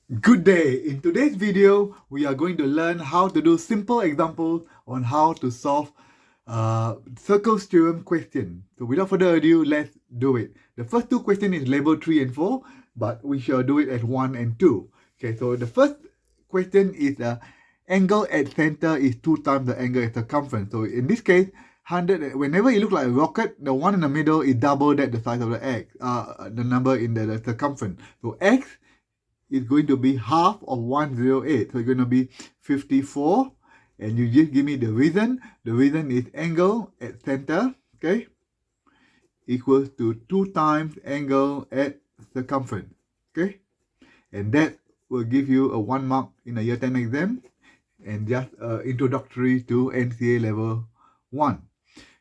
Good day! In today's video, we are going to learn how to do simple examples on how to solve circles theorem question. So without further ado, let's do it. The first two questions is label 3 and 4, but we shall do it at 1 and 2. Okay, so the first question is angle at center is 2 times the angle at circumference. So in this case, 100. Whenever it looks like a rocket, the one in the middle is double that the size of the x, the number in the circumference. So x is going to be half of 108. So it's going to be 54. And you just give me the reason. The reason is angle at center, okay, equals to 2 times angle at circumference, okay? And that will give you a 1 mark in a year 10 exam and just introductory to NCA level 1.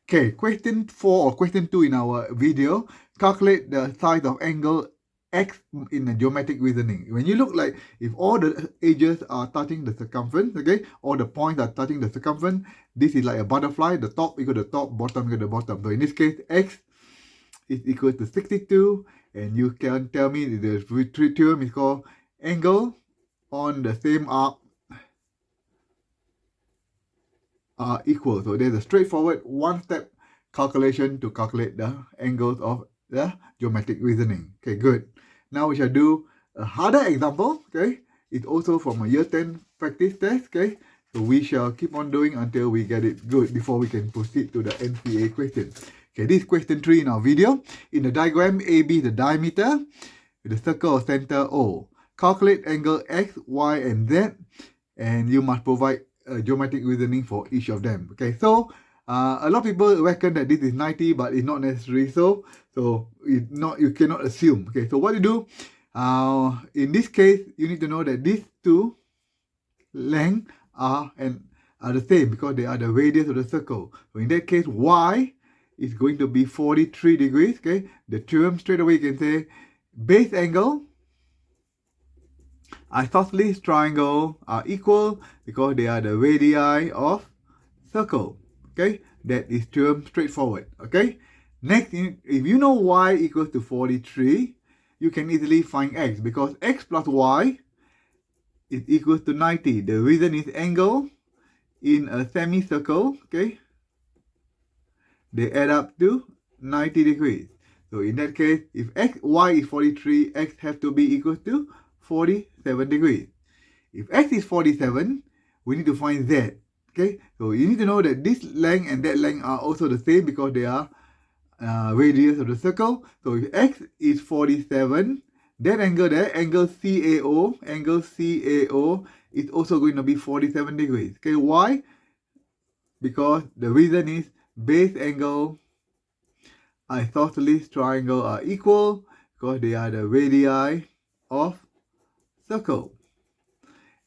Okay, question 4 or question 2 in our video, calculate the size of angle x in a geometric reasoning. When you look like, if all the edges are touching the circumference, okay, all the points are touching the circumference, this is like a butterfly, the top equal to the top, bottom equal to the bottom. So in this case, x is equal to 62, and you can tell me the theorem is called angle on the same arc are equal. So there's a straightforward one-step calculation to calculate the angles of the geometric reasoning. Okay, good. Now we shall do a harder example. Okay, it's also from a year 10 practice test. Okay, so we shall keep on doing until we get it good before we can proceed to the NCA question. Okay, this is question 3 in our video. In the diagram, AB is the diameter, the circle of center O. Calculate angle X, Y, and Z, and you must provide geometric reasoning for each of them. Okay, so a lot of people reckon that this is 90, but it's not necessary. So you cannot assume. Okay, so what you do, in this case, you need to know that these two lengths are the same because they are the radius of the circle. So in that case, y is going to be 43 degrees. Okay, the theorem straight away you can say base angle isosceles triangle are equal because they are the radii of circle. Okay, that is theorem straightforward. Okay, next, if you know y equals to 43, you can easily find x because x plus y is equal to 90. The reason is angle in a semicircle, okay, they add up to 90 degrees. So in that case, if y is 43, x have to be equal to 47 degrees. If x is 47, we need to find z. Okay, so you need to know that this length and that length are also the same because they are radius of the circle. So if x is 47, that angle there, angle CAO is also going to be 47 degrees. Okay, why? Because the reason is base angle isosceles triangle are equal because they are the radii of circle.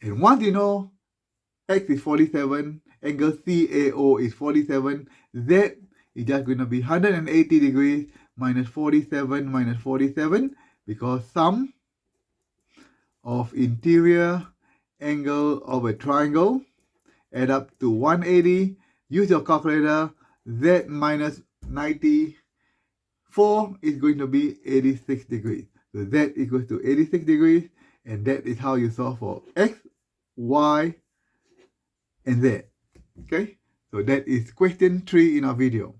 And once you know x is 47, angle CAO is 47, z is just going to be 180 degrees minus 47 because sum of interior angle of a triangle add up to 180. Use your calculator. Z minus 94 is going to be 86 degrees. So Z equals to 86 degrees, and that is how you solve for x, y, and z. Okay, so that is question 3 in our video.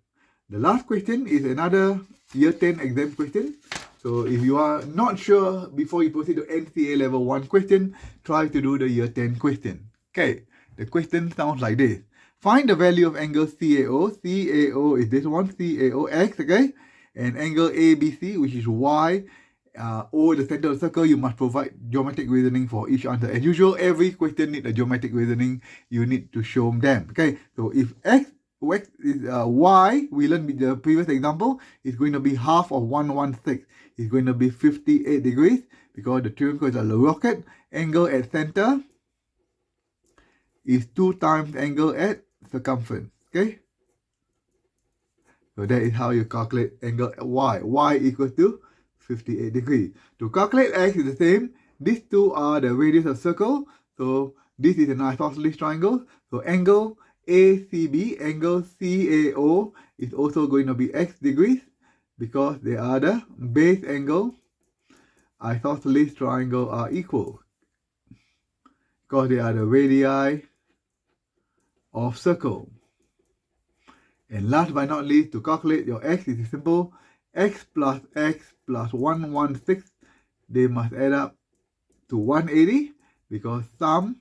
The last question is another year 10 exam question. So if you are not sure before you proceed to NCA level 1 question, try to do the year 10 question. Okay, the question sounds like this. Find the value of angle CAO. CAO is this one, CAOX, okay? And angle ABC, which is Y, or the center of the circle, you must provide geometric reasoning for each answer. As usual, every question needs a geometric reasoning. You need to show them. Okay, so if x is y, we learned with the previous example, is going to be half of 116. It's going to be 58 degrees because the theorem is a rocket. Angle at center is 2 times angle at circumference. Okay, so that is how you calculate angle y. Y equals to 58 degrees. To calculate x is the same. These two are the radius of circle. So this is an isosceles triangle. So angle ACB, angle CAO is also going to be x degrees because they are the base angle isosceles triangle are equal. because they are the radii of circle. And last but not least, to calculate your x, it is simple. X plus 116, they must add up to 180 because sum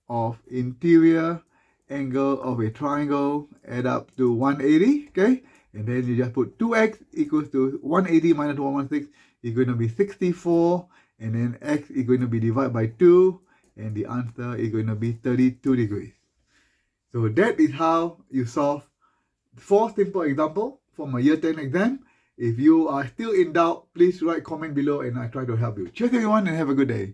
of interior angle of a triangle add up to 180, okay? And then you just put 2x equals to 180 minus 116 is going to be 64, and then x is going to be divided by 2, and the answer is going to be 32 degrees. So that is how you solve 4 simple examples from a year 10 exam. If you are still in doubt, please write comment below and I try to help you. Cheers everyone and have a good day.